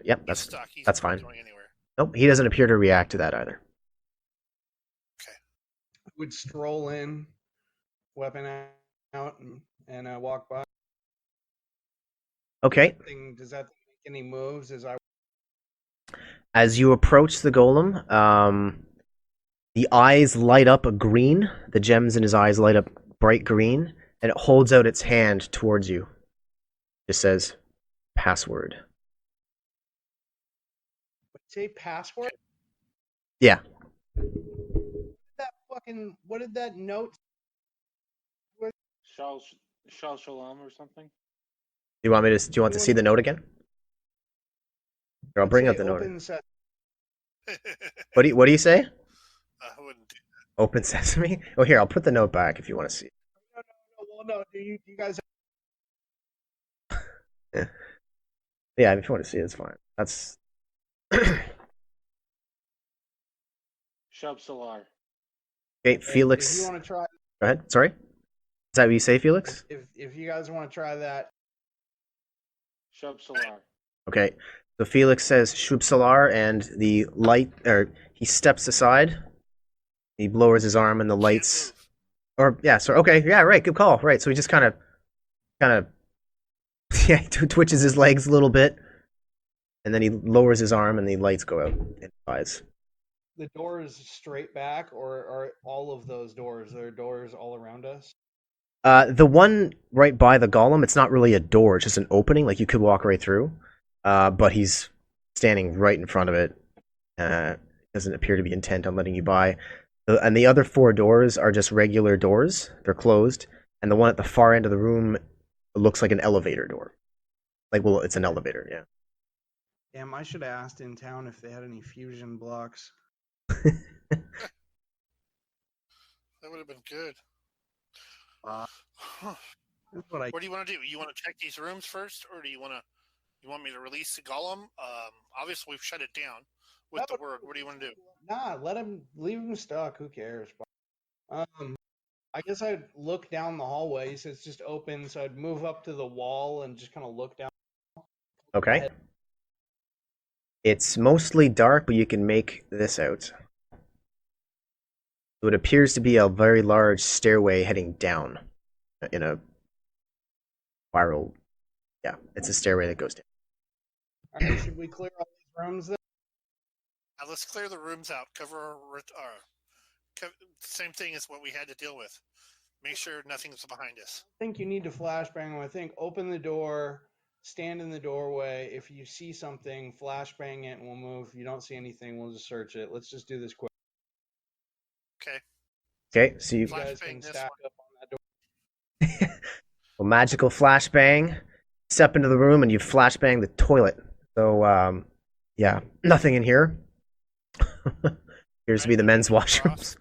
Yep, He's stuck. He's that's not fine. going anywhere. Nope, he doesn't appear to react to that either. Okay. Would stroll in, weapon out, and walk by. Okay. Does that make any moves As you approach the golem, the eyes light up a green. The gems in his eyes light up bright green, and it holds out its hand towards you. It says, "Password." say password? Yeah. What did that note? Shal Shalom or something? Do you want to see the note again? Here, I'll bring up the note. What do you say? I wouldn't do that. Open sesame? Oh, here, I'll put the note back if you want to see it. No. Do you guys? Yeah, if you want to see it, it's fine. That's. Shub Salar. Okay, Felix. If you want to try. Go ahead. Sorry. Is that what you say, Felix? If you guys want to try that. Shub Salar. Okay. So Felix says Shub Salar, and the light, or he steps aside. He lowers his arm, and the lights. Or yeah, so okay, yeah, right, good call. Right, so he just kind of, yeah, twitches his legs a little bit, and then he lowers his arm, and the lights go out in his eyes. The door is straight back, or are all of those doors? There are doors all around us. The one right by the golem, it's not really a door; it's just an opening. Like you could walk right through, but he's standing right in front of it. Doesn't appear to be intent on letting you by. And the other 4 doors are just regular doors. They're closed. And the one at the far end of the room looks like an elevator door. Like, well, it's an elevator, yeah. Damn, I should have asked in town if they had any fusion blocks. That would have been good. What do you want to do? You want to check these rooms first, or do you want me to release the golem? Obviously, we've shut it down with the word. What do you want to do? Nah, leave him stuck. Who cares? I guess I'd look down the hallway, so it's just open. So I'd move up to the wall and just kind of look down. Okay. It's mostly dark, but you can make this out. So it appears to be a very large stairway heading down in a spiral. Yeah, it's a stairway that goes down. All right, should we clear all these rooms then? Let's clear the rooms out. Same thing as what we had to deal with. Make sure nothing's behind us. I think you need to flashbang. I think open the door, stand in the doorway. If you see something, flashbang it, and we'll move. If you don't see anything, we'll just search it. Let's just do this quick. Okay. Okay, so you guys can stack up on that door. Well, magical flashbang. Step into the room and you flashbang the toilet. So, yeah, nothing in here. Appears to be the men's washrooms.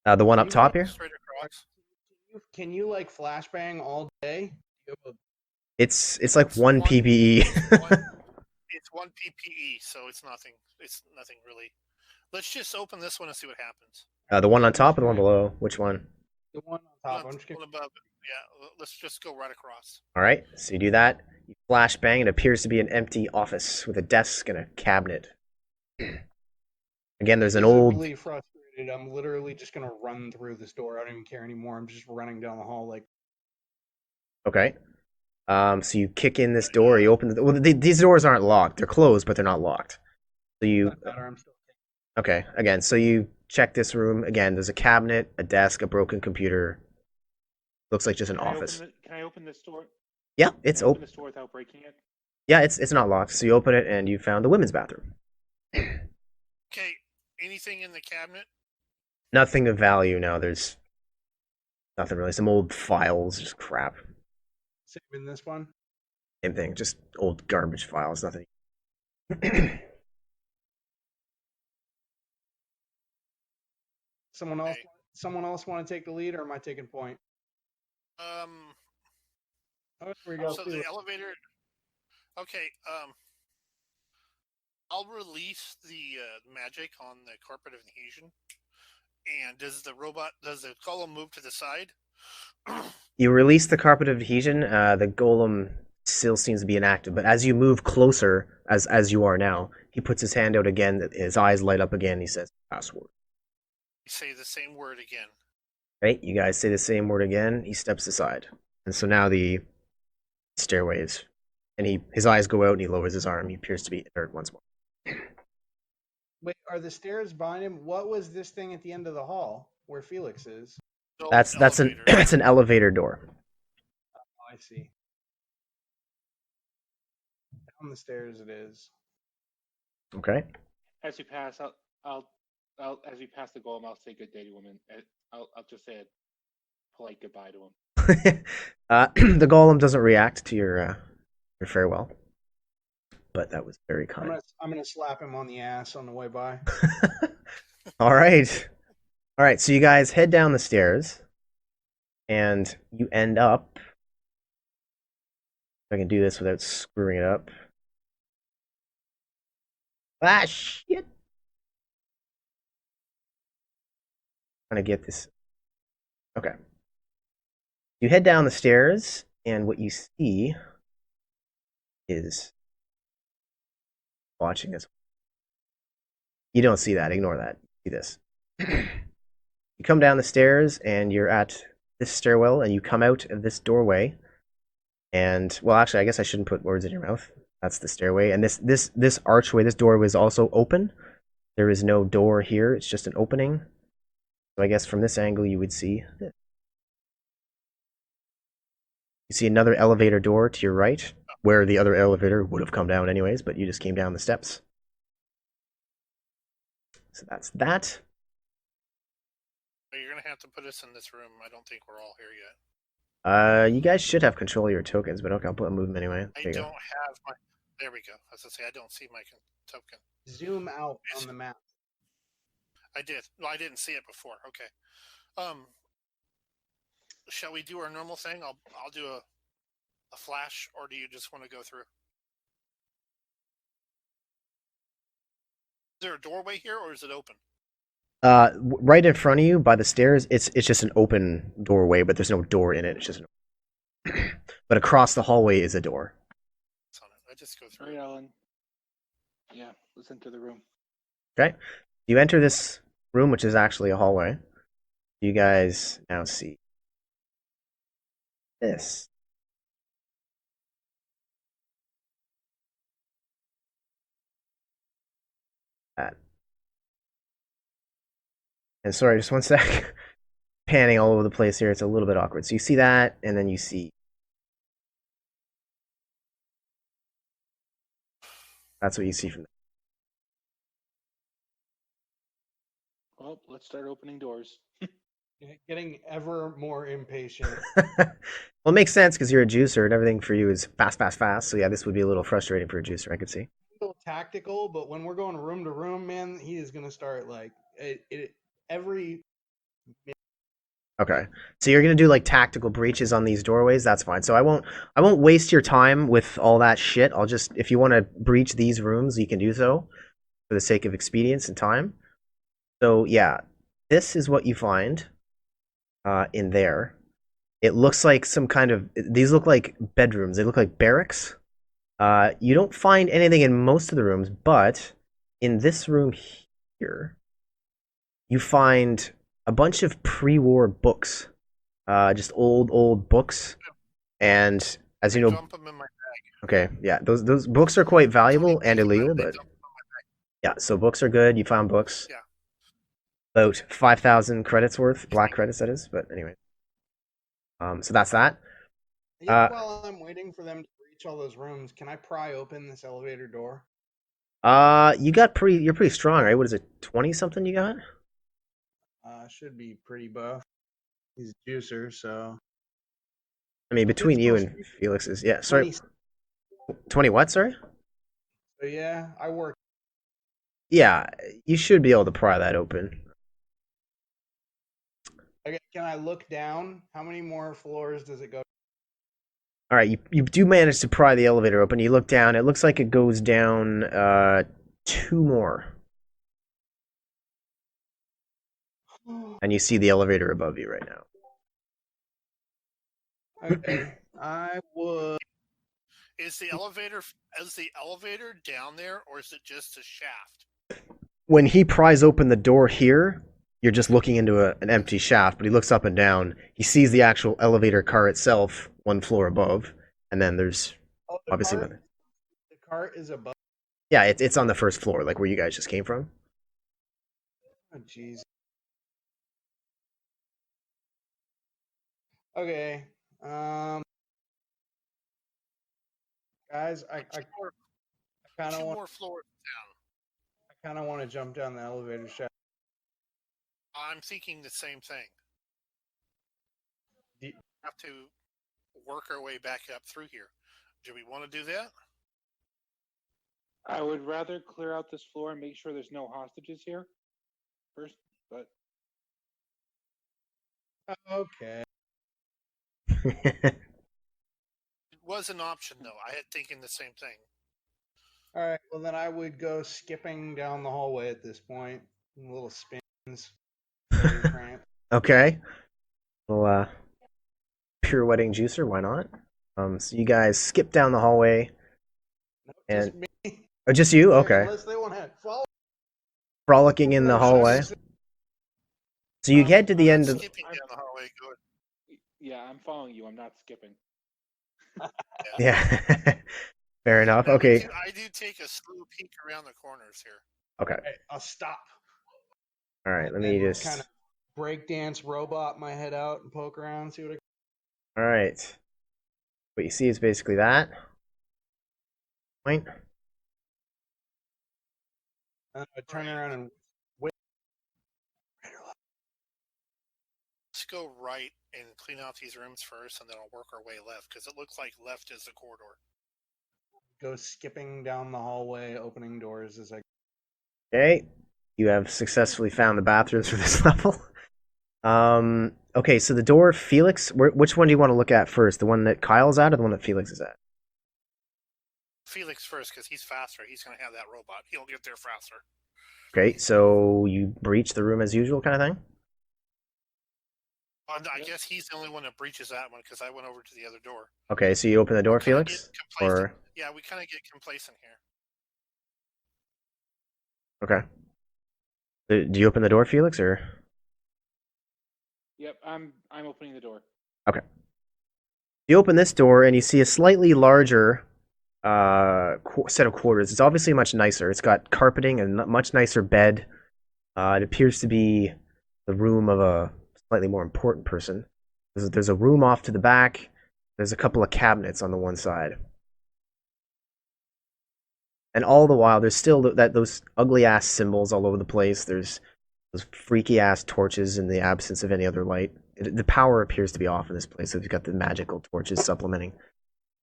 The one up top here. Straight across. Can you like flashbang all day? It's like one PPE. It's one PPE, so it's nothing. It's nothing really. Let's just open this one and see what happens. The one on top or the one below? Which one? The one on top. One above it. Yeah, let's just go right across. All right, so you do that. You flashbang. It appears to be an empty office with a desk and a cabinet. Again, there's an old. I'm really frustrated. I'm literally just gonna run through this door. I don't even care anymore. I'm just running down the hall like. Okay. So you kick in this door. You open the. Well, these doors aren't locked. They're closed, but they're not locked. So you. Okay. Again, so you check this room. Again, there's a cabinet, a desk, a broken computer. Looks like just an office. Can I open this door? Yeah, it's open. This door without breaking it? Yeah, it's not locked. So you open it and you found the women's bathroom. Okay. Anything in the cabinet? Nothing of value. No, there's nothing really. Some old files, just crap. Same in this one. Same thing, just old garbage files. Nothing. Someone else want to take the lead, or am I taking point? Oh, we go. So the elevator. Okay. I'll release the magic on the carpet of adhesion. And does the golem move to the side? You release the carpet of adhesion. The golem still seems to be inactive. But as you move closer, as you are now, he puts his hand out again. His eyes light up again. He says, "Password." You say the same word again. Right? You guys say the same word again. He steps aside, and so now the stairway is, and his eyes go out and he lowers his arm. He appears to be inert once more. Wait, are the stairs behind him? What was this thing at the end of the hall where Felix is? No That's an elevator. that's an elevator door. Oh, I see. Down the stairs it is. Okay. As you pass, as we pass the golem, I'll say good day to him, and I'll just say a polite goodbye to him. The golem doesn't react to your farewell, but that was very I'm kind. gonna slap him on the ass on the way by. All right. So you guys head down the stairs, and you end up. If I can do this without screwing it up. Ah, shit. Trying to get this. Okay. You head down the stairs, and what you see is watching this. You don't see that. Ignore that. See this. You come down the stairs, and you're at this stairwell, and you come out of this doorway. And, well, actually, I guess I shouldn't put words in your mouth. That's the stairway. And this archway, this doorway is also open. There is no door here. It's just an opening. So I guess from this angle, you would see this. You see another elevator door to your right, where the other elevator would have come down anyways, but you just came down the steps. So that's that. You're gonna have to put us in this room. I don't think we're all here yet. You guys should have control of your tokens, but okay, I'll move them anyway. I don't have my. There we go. As I say, I don't see my token. Zoom out on the map. I did. Well, I didn't see it before. Okay. Shall we do our normal thing? I'll do a flash, or do you just want to go through? Is there a doorway here, or is it open? Right in front of you by the stairs, it's just an open doorway, but there's no door in it. It's just but across the hallway is a door. I just go through. All right, Alan. Yeah, let's enter the room. Okay. You enter this room, which is actually a hallway. You guys now see this. That. And sorry, just one sec. Panning all over the place here. It's a little bit awkward. So you see that, and then you see. That's what you see from there. Well, let's start opening doors. Getting ever more impatient. Well, it makes sense because you're a juicer and everything for you is fast, fast, fast. So yeah, this would be a little frustrating for a juicer, I could see. A little tactical, but when we're going room to room, man, he is gonna start like every. Okay, so you're gonna do like tactical breaches on these doorways. That's fine. So I won't waste your time with all that shit. I'll just, if you want to breach these rooms, you can do so for the sake of expedience and time. So yeah, this is what you find in there. It looks like some kind of, these look like bedrooms. They look like barracks. You don't find anything in most of the rooms, but in this room here, you find a bunch of pre-war books, just old books, and as you know, Dump them in my bag. okay, yeah, those books are quite valuable and illegal, but yeah, so books are good. You found books, yeah, about 5,000 credits worth, black credits that is. But anyway, so that's that. While I'm waiting for them to reach all those rooms, can I pry open this elevator door? You're pretty strong, right? What is it, 20 something you got? Should be pretty buff. He's a juicer, so. I mean, between you and Felix's, yeah. Sorry, 20 what? Sorry. So yeah, I work. Yeah, you should be able to pry that open. Okay, can I look down? How many more floors does it go? All right, you do manage to pry the elevator open. You look down. It looks like it goes down 2 more. And you see the elevator above you right now. Okay, I would. Is the elevator down there, or is it just a shaft? When he pries open the door here, you're just looking into an empty shaft, but he looks up and down. He sees the actual elevator car itself, one floor above, and then there's Oh, obviously the cart is above. yeah, it's on the first floor, like where you guys just came from. Oh, jeez. Okay. Guys, I kind of Two want more floors down. I kind of want to jump down the elevator shaft. I'm thinking the same thing. Do- Have to work our way back up through here. Do we want to do that? I would rather clear out this floor and make sure there's no hostages here first, but Okay. It was an option, though. I had thinking the same thing. All right. Well, then I would go skipping down the hallway at this point. Little spins. Cramp. Okay. Well, pirouetting juicer, why not? So you guys skip down the hallway. Nope, And just me. oh, just you? Okay. Unless they want to follow. Frolicking in the hallway. So you get to the end of. Skipping down the hallway. Good. yeah, I'm following you. I'm not skipping. Yeah. Fair enough. Now, Okay. I do take a slow peek around the corners here. Okay. All right, I'll stop. All right. Let me just. kind of breakdance robot my head out and poke around, see what I. All right. What you see is basically that. Point. And I turn around and wait. Let's go right and clean out these rooms first, and then I'll work our way left, because it looks like left is the corridor. Go skipping down the hallway, opening doors as I. Okay. You have successfully found the bathrooms for this level. Okay, so the door, Felix, which one do you want to look at first? The one that Kyle's at or the one that Felix is at? Felix first, because he's faster. He's going to have that robot. He'll get there faster. Okay, so you breach the room as usual kind of thing? I guess he's the only one that breaches that one, because I went over to the other door. Okay, so you open the door, Kinda Felix? get complacent. Or Yeah, we kind of get complacent here. okay. Do you open the door, Felix, or? Yep, I'm opening the door. Okay. You open this door and you see a slightly larger set of quarters. It's obviously much nicer. It's got carpeting and a much nicer bed. It appears to be the room of a slightly more important person. There's a room off to the back. There's a couple of cabinets on the one side. And all the while, there's still those ugly-ass symbols all over the place. There's those freaky-ass torches in the absence of any other light. The power appears to be off in this place, so you've got the magical torches supplementing.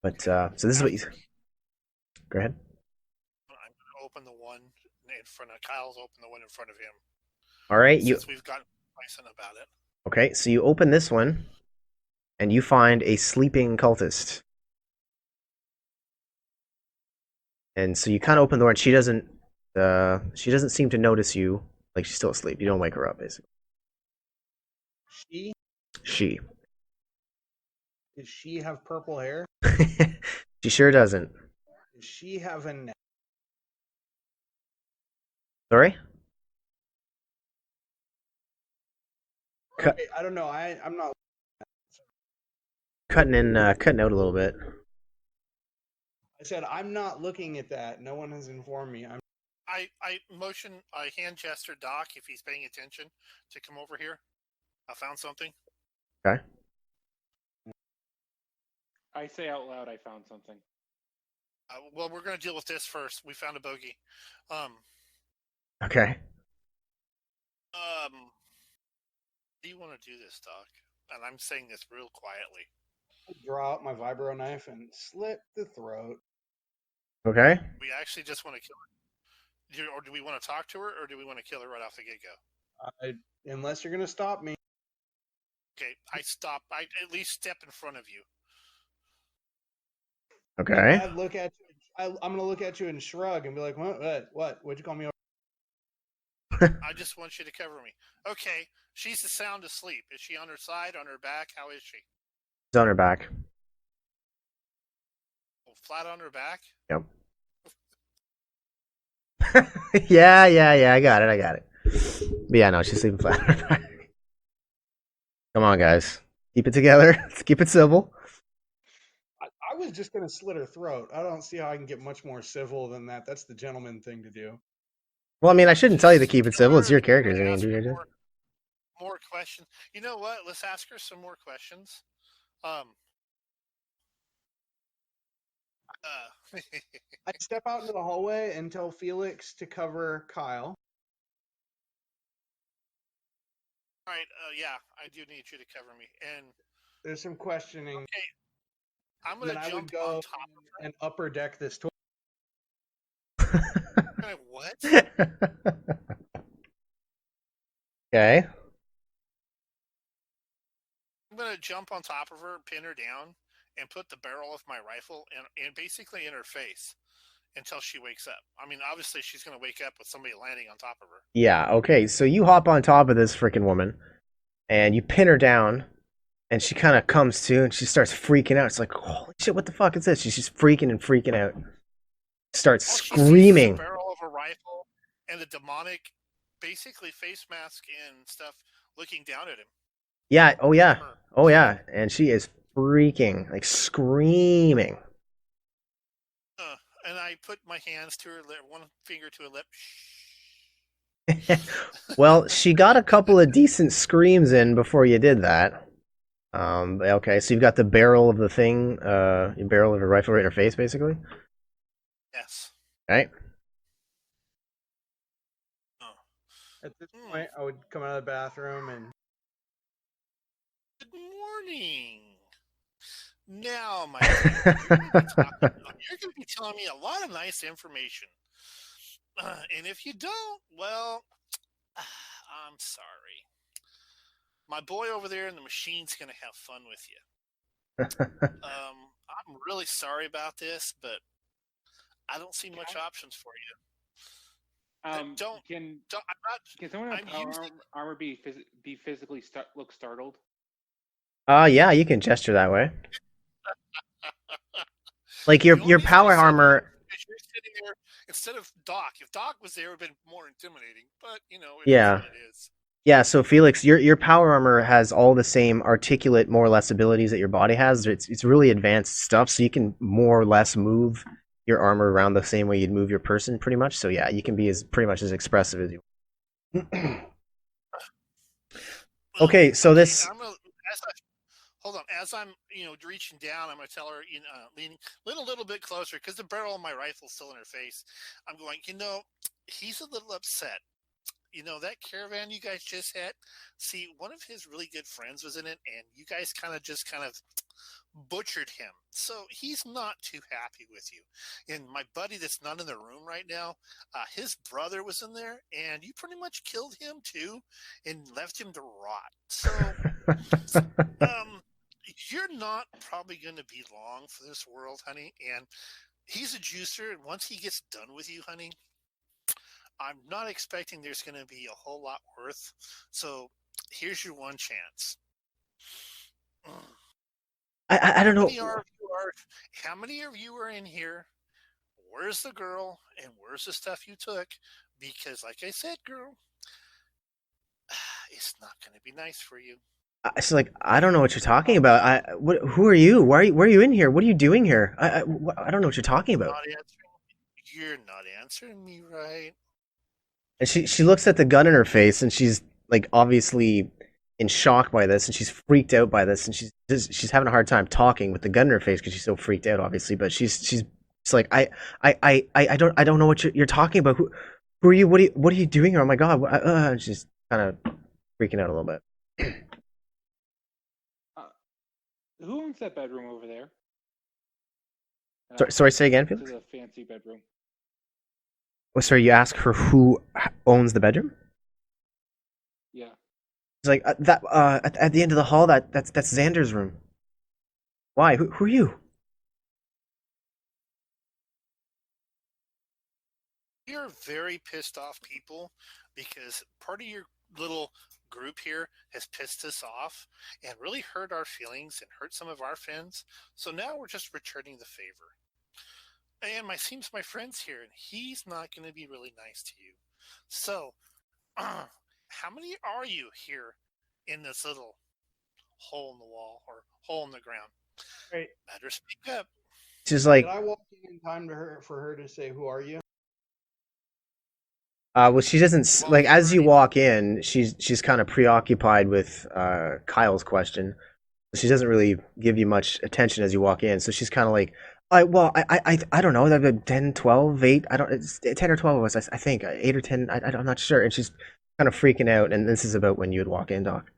But, so this is what you... Go ahead. I'm going to open the one in front of Kyle's. Open the one in front of him. All right. Since we've gotten complacent about it. Okay, so you open this one, and you find a sleeping cultist. And so you kind of open the door, and she doesn't seem to notice you. Like, she's still asleep. You don't wake her up, basically. She. Does she have purple hair? She sure doesn't. Does she have a neck? Sorry? Okay, I don't know. I'm not. Cutting out a little bit. I said I'm not looking at that. No one has informed me. I hand gesture Doc, if he's paying attention, to come over here. I found something. Okay. I say out loud, I found something. Well, we're going to deal with this first. We found a bogey. Okay. Do you want to do this, Doc? And I'm saying this real quietly. Draw out my vibro knife and slit the throat. Okay. We actually just want to kill her. Or do we want to talk to her, or do we want to kill her right off the get-go? Unless you're going to stop me. Okay, I stop. I at least step in front of you. Okay. I'd look at you. I'm going to look at you and shrug and be like, what? What'd you call me over? I just want you to cover me. Okay, she's sound asleep. Is she on her side, on her back? How is she? She's on her back. flat on her back. Yep. yeah. I got it. But yeah, no, she's sleeping flat on her back. Come on, guys. Keep it together. Let's keep it civil. I was just gonna slit her throat. I don't see how I can get much more civil than that. That's the gentleman thing to do. Well, I mean, I shouldn't tell you to Just keep it tell civil. her It's your if you wanna characters. I mean, ask do her your more questions. You know what? Let's ask her some more questions. Um. I step out into the hallway and tell Felix to cover Kyle. All right. Yeah, I do need you to cover me. And There's some questioning. okay, I'm Then gonna I would jump on go top of her. and upper deck this toy. What? Okay. I'm gonna jump on top of her, pin her down, and put the barrel of my rifle and basically in her face until she wakes up. I mean, obviously she's gonna wake up with somebody landing on top of her. Yeah. Okay. So you hop on top of this freaking woman, and you pin her down, and she kind of comes to, and she starts freaking out. It's like, holy shit, what the fuck is this? She's just freaking out. Starts All she screaming. sees is the barrel of a rifle and the demonic, basically face mask and stuff, looking down at him. Yeah. Oh yeah. Oh yeah. And she is freaking, like screaming. And I put my hands to her lip, one finger to her lip. Well, she got a couple of decent screams in before you did that. Okay, so you've got the barrel of the thing, your barrel of a rifle right in her face, basically. Yes. Right. At this point, I would come out of the bathroom and. Good morning. Now, my friend, you're going to be telling me a lot of nice information. And if you don't, well, I'm sorry. My boy over there in the machine's going to have fun with you. I'm really sorry about this, but I don't see much options for you. Can someone in armor be physically look startled? Yeah, you can gesture that way. Like your power armor. You're sitting there instead of Doc. If Doc was there, it would have been more intimidating. But you know, it is what it is. Yeah. So Felix, your power armor has all the same articulate, more or less abilities that your body has. It's really advanced stuff, so you can more or less move your armor around the same way you'd move your person, pretty much. So yeah, you can be pretty much as expressive as you. Okay, so this. Hold on. As I'm, reaching down, I'm going to tell her, leaning a little bit closer because the barrel of my rifle's still in her face. I'm going, he's a little upset. That caravan you guys just had, see, one of his really good friends was in it, and you guys kind of butchered him. So he's not too happy with you. And my buddy that's not in the room right now, his brother was in there, and you pretty much killed him too and left him to rot. So, you're not probably going to be long for this world, honey. And he's a juicer, and once he gets done with you, honey, I'm not expecting there's going to be a whole lot worth. So here's your one chance. I don't know. How many of you are in here? Where's the girl? And where's the stuff you took? Because, like I said, girl, it's not going to be nice for you. It's like, I don't know what you're talking about. Who are you? Why are you in here? What are you doing here? I don't know what you're talking about. You're not answering me right. And she looks at the gun in her face, and she's like obviously in shock by this, and she's freaked out by this, and she's having a hard time talking with the gun in her face because she's so freaked out, obviously. But she's like, I don't know what you're talking about. Who are you? What are you doing here? Oh my god! She's kind of freaking out a little bit. Who owns that bedroom over there? Sorry, say again, Felix? This is a fancy bedroom. Oh, sorry, you ask her who owns the bedroom? Yeah. It's like at the end of the hall. That's Xander's room. Why? Who are you? You're very pissed off people because part of your little group here has pissed us off and really hurt our feelings and hurt some of our friends. So now we're just returning the favor. and seems my friend's here, and he's not going to be really nice to you. So, how many are you here in this little hole in the wall or hole in the ground? Right. Better speak up. She's like, Did I walk in time to her for her to say, "Who are you"? well, she doesn't Well, like you as you already- walk in. She's kind of preoccupied with Kyle's question. She doesn't really give you much attention as you walk in. So she's kind of like, I don't know. There 10, 12, 8. I don't. It's 10 or 12 of us. I think 8 or 10. I'm not sure. And she's kind of freaking out. And this is about when you would walk in, Doc.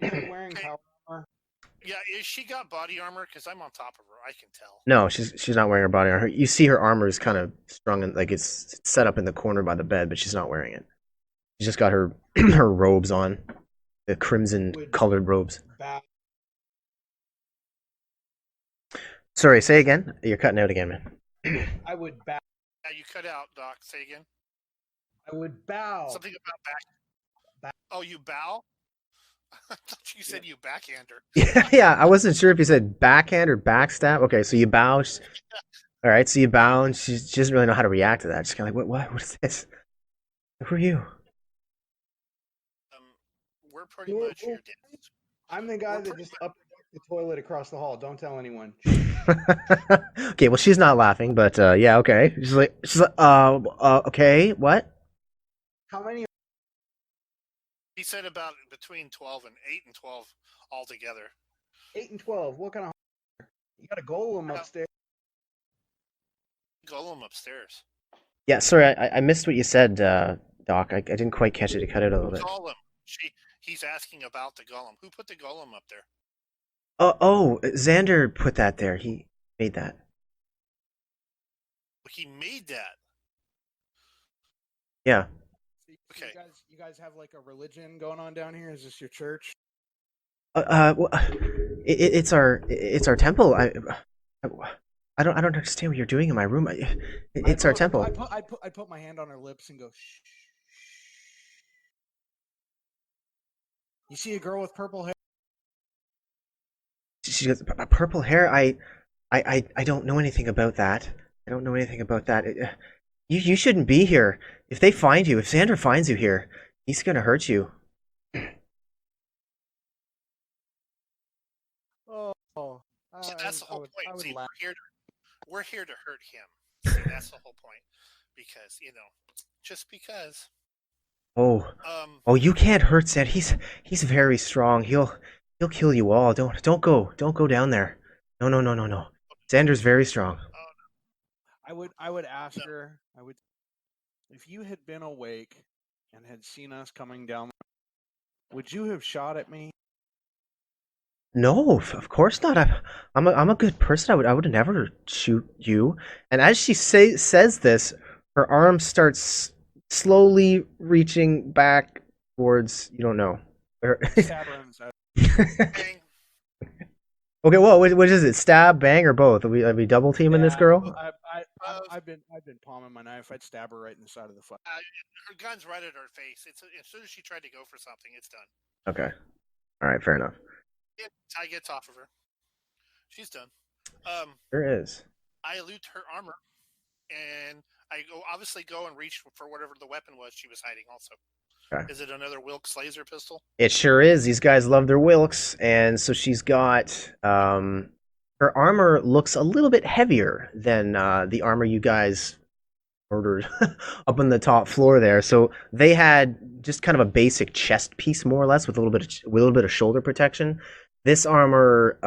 Is she wearing Okay. power armor? Yeah, is she got body armor? Because I'm on top of her. I can tell. No, she's not wearing her body armor. You see her armor is kind of strung and like it's set up in the corner by the bed, but she's not wearing it. She's just got her her robes on, the crimson colored robes. Bow. Sorry, say again. You're cutting out again, man. I would bow. Yeah, you cut out, Doc. Say again. I would bow. Something about back. Oh, you bow? I thought you said you backhander. Yeah, I wasn't sure if you said backhand or backstab. Okay, so you bow. All right, so you bow, and she doesn't really know how to react to that. She's kind of like, what is this? Who are you? We're pretty much your dad. I'm the guy We're that pretty just up the toilet across the hall. Don't tell anyone. Okay, well, she's not laughing, but yeah, okay. She's like, okay, what? How many? He said about between 12 and 8 and 12 altogether. 8 and 12. What kind of? You got a golem upstairs. Golem upstairs. Yeah, sorry, I missed what you said, Doc. I didn't quite catch it. It cut out a little bit. Golem. He's asking about the golem. Who put the golem up there? Oh, Xander put that there. He made that. He made that. Yeah. So Okay. you guys have like a religion going on down here? Is this your church? Well, it's our temple. I don't understand what you're doing in my room. It's our temple. I put my hand on her lips and go, shh. You see a girl with purple hair? She goes, purple hair. I don't know anything about that. I don't know anything about that. You shouldn't be here. If they find you, if Xander finds you here, he's gonna hurt you. Oh. See, that's the whole point. I would See, laugh. we're here to hurt him. See, that's the whole point. Because, just because. Oh, you can't hurt Xander. He's very strong. He'll kill you all. Don't go down there. No. Xander's very strong. I would ask her. If you had been awake and had seen us coming down, would you have shot at me? No, of course not. I'm a good person. I would never shoot you. And as she says this, her arm starts slowly reaching back towards you don't know. Stab her in the side. Bang. Okay, well, what is it? Stab, bang, or both? Are we double teaming this girl? I've been palming my knife. I'd stab her right in the side of the foot. Her gun's right at her face. As soon as she tried to go for something, it's done. Okay, all right, fair enough. Ty gets off of her. She's done. There is. I loot her armor, and I obviously go and reach for whatever the weapon was she was hiding. Also, Okay. Is it another Wilkes laser pistol? It sure is. These guys love their Wilkes, and so she's got her armor looks a little bit heavier than the armor you guys ordered up on the top floor there. So they had just kind of a basic chest piece, more or less, with a little bit of shoulder protection. This armor,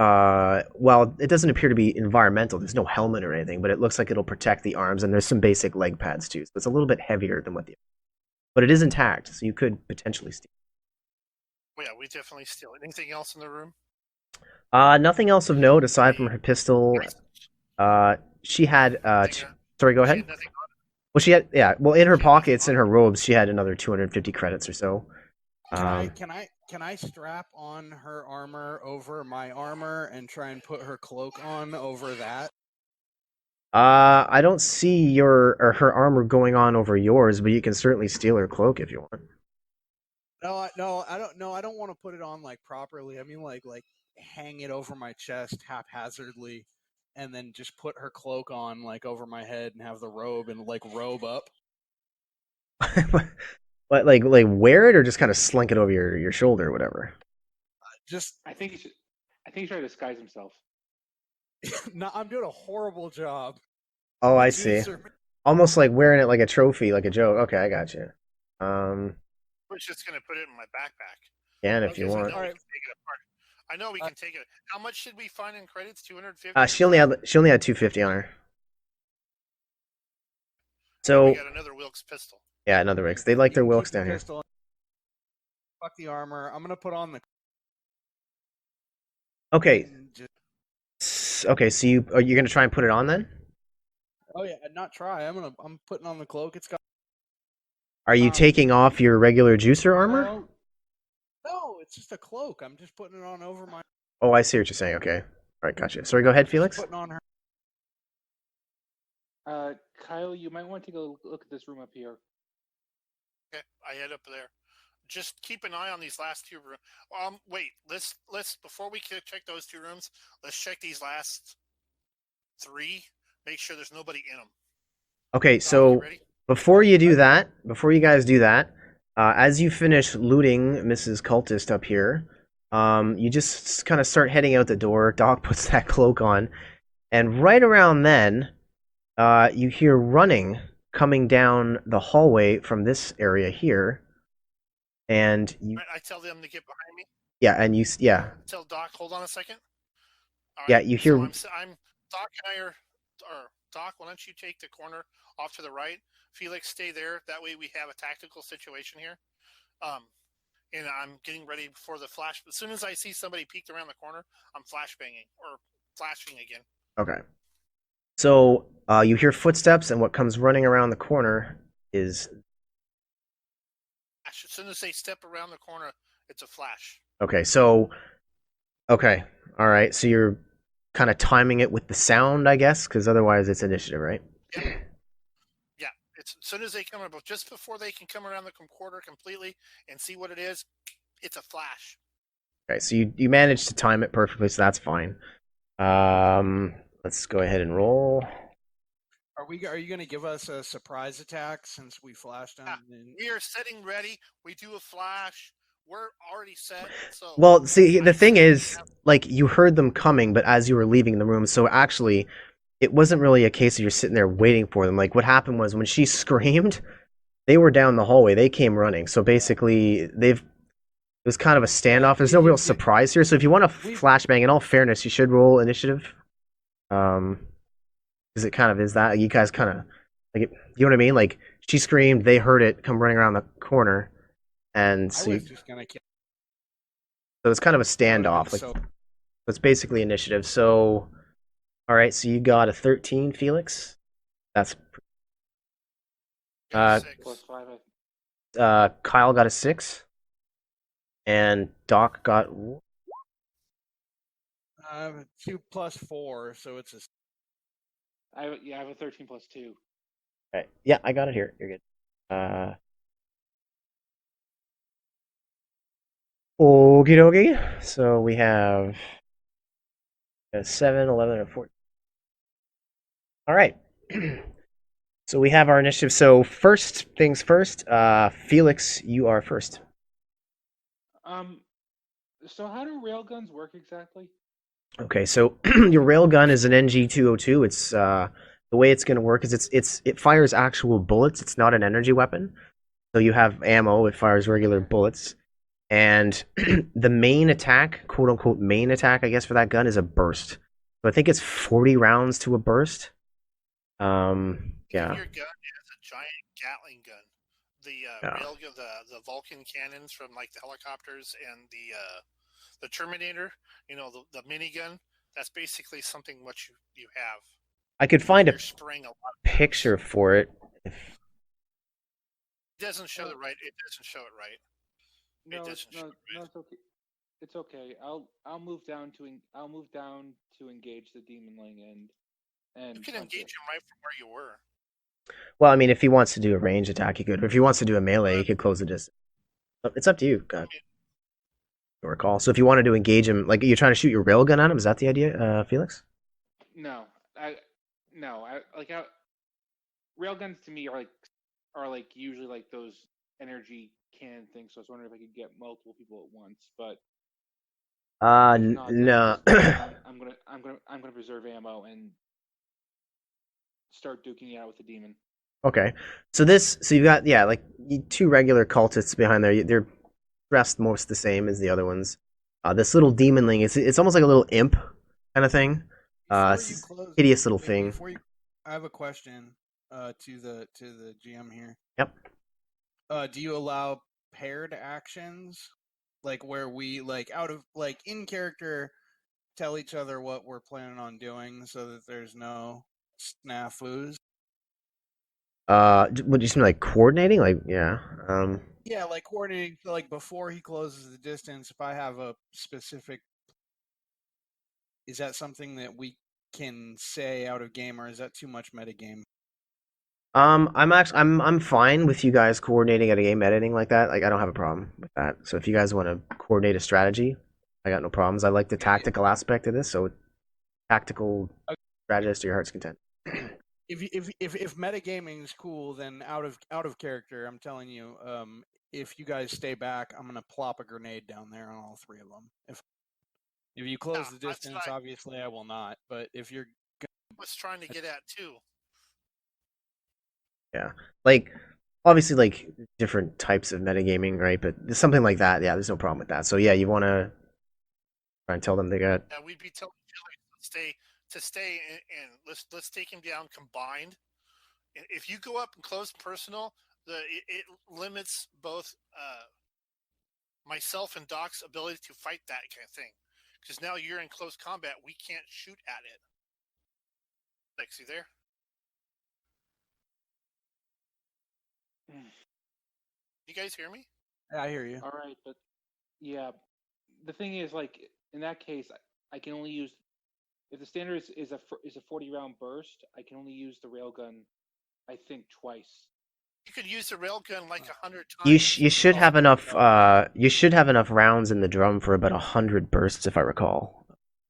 well, it doesn't appear to be environmental. There's no helmet or anything, but it looks like it'll protect the arms, and there's some basic leg pads too. So it's a little bit heavier than what but it is intact, so you could potentially steal. Yeah, we definitely steal it. Anything else in the room? Nothing else of note aside from her pistol. She had sorry, go ahead. Well, she had in her pockets, in her robes, she had another 250 credits or so. Can I strap on her armor over my armor and try and put her cloak on over that? I don't see her armor going on over yours, but you can certainly steal her cloak if you want. No, I don't. No, I don't want to put it on like properly. I mean, like hang it over my chest haphazardly, and then just put her cloak on like over my head and have the robe and like robe up. But like wear it or just kind of slink it over your shoulder or whatever. Just I think he should disguise himself. no, I'm doing a horrible job. Oh, I see. Almost like wearing it like a trophy, like a joke. Okay, I got you. We're just gonna put it in my backpack. Can if you So I want. know we can take it apart. I know we can take it. How much did we find in credits? 250. She only had 250 on her. So we So got another Wilkes pistol. yeah, another Wilkes. They like their You can Wilkes keep the down here. pistol. Fuck the armor. I'm gonna put on the. Okay. Just, Okay, so you're gonna try and put it on then? oh yeah, not try. I'm putting on the cloak. It's got. Are you taking off your regular juicer armor? No, it's just a cloak. I'm just putting it on over my. Oh, I see what you're saying. Okay. All right, gotcha. Sorry, go ahead, Felix. Putting on her. Kyle, you might want to go look at this room up here. Okay, I head up there. Just keep an eye on these last two rooms. Wait. Let's before we check those two rooms, let's check these last three. Make sure there's nobody in them. Okay, Dom, you so ready? before you guys do that, as you finish looting Mrs. Cultist up here, you just kind of start heading out the door. Doc puts that cloak on, and right around then, you hear running coming down the hallway from this area here, and you. I tell them to get behind me. Yeah, and you. Yeah. Tell Doc, hold on a second. All Yeah, right, you hear. So I'm Doc and I are. Or Doc, why don't you take the corner off to the right? Felix, stay there. That way we have a tactical situation here. And I'm getting ready for the flash. As soon as I see somebody peeked around the corner, I'm flashbanging or flashing again. Okay. So you hear footsteps, and what comes running around the corner is. As soon as they step around the corner, it's a flash. Okay, so. Okay, all right. So you're kind of timing it with the sound, I guess, because otherwise it's initiative, right? Yeah. Yeah. It's as soon as they come up, just before they can come around the corner completely and see what it is, it's a flash. Okay, so you managed to time it perfectly, so that's fine. Let's go ahead and roll. Are you going to give us a surprise attack since we flashed on? We are setting ready. We do a flash. We're already set. So well, see, the thing is, like, you heard them coming, but as you were leaving the room, so actually, it wasn't really a case of you're sitting there waiting for them. Like, what happened was when she screamed, they were down the hallway. They came running. So basically, it was kind of a standoff. There's no real surprise here. So if you want to flashbang, in all fairness, you should roll initiative. Because it kind of is that. You guys kind of, like, you know what I mean? Like, she screamed, they heard it come running around the corner. And so, so it's kind of a standoff. Like, so it's basically initiative. So, all right, so you got a 13, Felix. That's +5. Kyle got a 6, and Doc got 2 + 4, so it's a. I have a 13 + 2. Okay. Yeah, I got it here. You're good. Okie dokie. So we have a 7, 11, and 14. All right. So we have our initiative. So first things first, Felix, you are first. So how do railguns work exactly? Okay, so your railgun is an NG-202. It's the way it's going to work is it fires actual bullets. It's not an energy weapon. So you have ammo. It fires regular bullets. And the main attack, quote unquote main attack, I guess, for that gun is a burst. So I think it's 40 rounds to a burst. Yeah. Your gun is a giant Gatling gun. The railgun, the Vulcan cannons from like the helicopters and the Terminator, you know, the minigun. That's basically something what you have. I could find a spraying a lot picture for it. It doesn't show it right. It doesn't show it right. No, it's okay. It's okay. I'll move down to engage the demonling and you can engage him right from where you were. Well, I mean, if he wants to do a range attack, he could. Or if he wants to do a melee, he could close the distance. It's up to you. God. Your call. So if you wanted to engage him, like you're trying to shoot your railgun at him, is that the idea, Felix? No, railguns to me are like usually like those energy cannon things. So I was wondering if I could get multiple people at once, but if not, then No. I'm gonna preserve ammo and start duking it out with the demon. Okay. So you've got, yeah, like two regular cultists behind there. They're dressed most the same as the other ones. This little demonling, it's almost like a little imp kind of thing. Before It's you this close, hideous little thing. before you, I have a question to the GM here. Yep. Do you allow paired actions, like where we like out of like in character tell each other what we're planning on doing, so that there's no snafus? What do you mean, like coordinating? Like, yeah. Yeah, like coordinating. So like before he closes the distance, if I have a specific, is that something that we can say out of game, or is that too much metagame? I'm fine with you guys coordinating at a game editing like that. Like, I don't have a problem with that. So if you guys want to coordinate a strategy, I got no problems. I like the tactical aspect of this, so tactical strategist to your heart's content. If metagaming is cool, then out of character, I'm telling you, if you guys stay back, I'm gonna plop a grenade down there on all three of them. If you close the distance, obviously I will not. But if you're was trying to get at too. Yeah, like obviously like different types of metagaming, right? But something like that, yeah, there's no problem with that. So yeah, you want to try and tell them they got. Yeah, we'd be telling each to stay and let's take him down combined. If you go up and close personal, it limits both myself and Doc's ability to fight that kind of thing. Because now you're in close combat, we can't shoot at it. Like, see there? You guys hear me? I hear you. All right, but yeah, the thing is, like in that case, I can only use if the standard is a 40-round burst. I can only use the railgun, I think, twice. You could use the railgun like 100 times. You should have enough. You should have enough rounds in the drum for about 100 bursts, if I recall.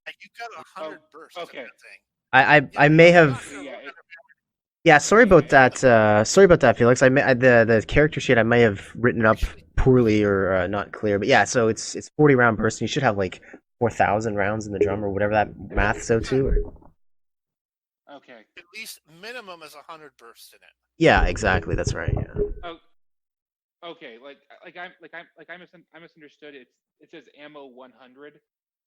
You got 100 bursts. Okay. In that thing. I may have. Yeah, Yeah, sorry about that. Sorry about that, Felix. The character sheet I may have written up poorly or not clear. But yeah, so it's 40 round burst. And you should have like 4,000 rounds in the drum or whatever that math's out to. Okay. At least minimum is 100 bursts in it. Yeah, exactly. That's right. Yeah. Oh, okay. I misunderstood. It says ammo 100,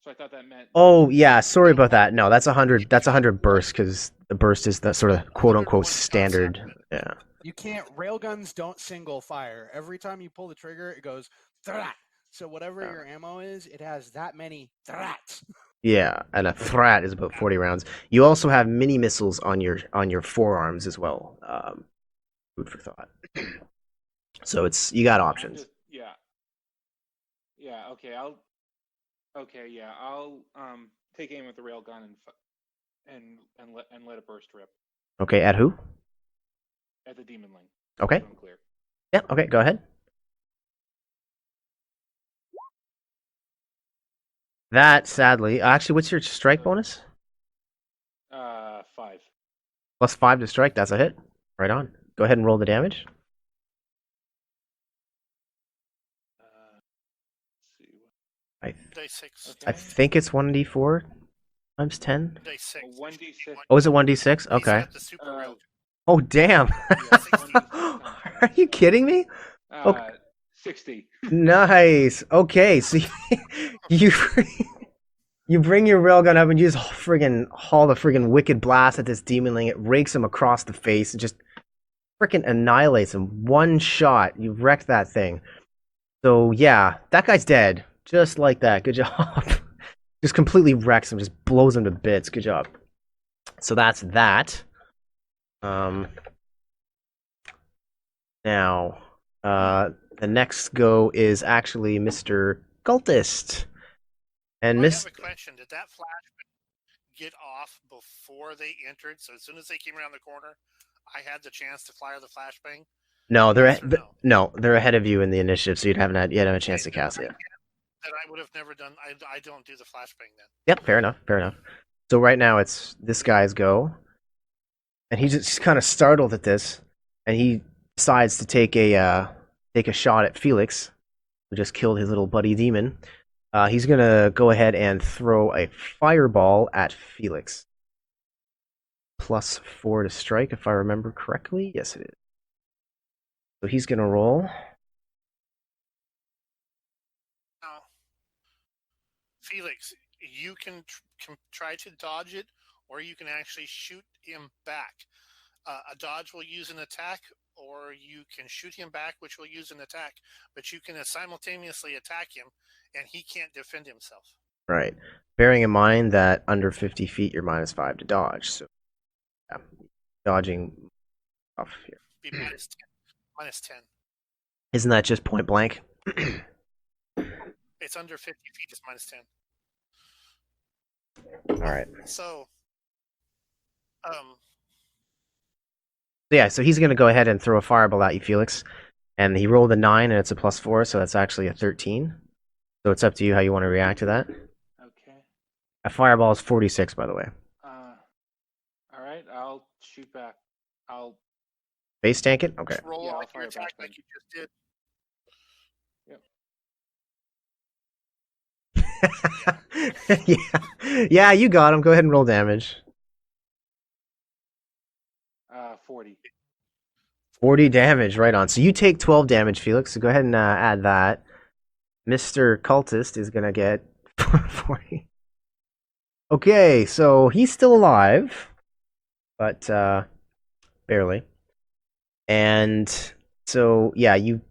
so I thought that meant. Oh yeah, sorry about that. No, that's 100. That's 100 bursts because the burst is the sort of quote unquote standard. Yeah. You can't. Railguns don't single fire. Every time you pull the trigger, it goes thrat. So whatever your ammo is, it has that many thrats. Yeah, and a thrat is about 40 rounds. You also have mini missiles on your forearms as well. Food for thought. So you got options. Yeah. Okay. I'll take aim with the railgun and let it burst rip. Okay, at who? At the demonling. Okay. I'm clear. Yeah. Okay. Go ahead. That sadly, actually, what's your strike bonus? 5. +5 to strike. That's a hit. Right on. Go ahead and roll the damage. Day 6. I think it's 1d4 times 10. Day 6. 1d6. Oh, is it 1d6? Okay. Oh, damn. Are you kidding me? Okay. 60. Nice. Okay, so you you bring your railgun up and you just friggin' haul the friggin' wicked blast at this demonling. It rakes him across the face and just frickin' annihilates him. One shot. You wrecked that thing. So yeah, that guy's dead. Just like that. Good job. Just completely wrecks him. Just blows him to bits. Good job. So that's that. Now, the next go is actually Mr. Cultist. And I Miss. have a question. Did that flashbang get off before they entered? So as soon as they came around the corner, I had the chance to fire the flashbang? No, they're ahead of you in the initiative, so you haven't had a chance to cast it. That I would have never done. I don't do the flashbang then. Yep, fair enough. So right now it's this guy's go, and he's just kind of startled at this, and he decides to take a shot at Felix, who just killed his little buddy demon. He's gonna go ahead and throw a fireball at Felix. +4 to strike, if I remember correctly. Yes, it is. So he's gonna roll. Now, Felix, you can try to dodge it, or you can actually shoot him back. A dodge will use an attack, or you can shoot him back, which will use an attack. But you can simultaneously attack him, and he can't defend himself. Right. Bearing in mind that under 50 feet, you're -5 to dodge. So, yeah, dodging off here. Be minus 10. Minus 10. Isn't that just point blank? It's under 50 feet. It's minus 10. All right. So, Yeah, so he's going to go ahead and throw a fireball at you, Felix. And he rolled a 9, and it's a +4, so that's actually a 13. So it's up to you how you want to react to that. Okay. A fireball is 46, by the way. All right. I'll shoot back. I'll Base tank it? Okay. roll Yeah, I'll like your fire back attack like then. you just did. Yeah, you got him. Go ahead and roll damage. 40. 40 damage, right on. So you take 12 damage, Felix. So go ahead and add that. Mr. Cultist is going to get 40. Okay, so he's still alive, but barely. And so, yeah, you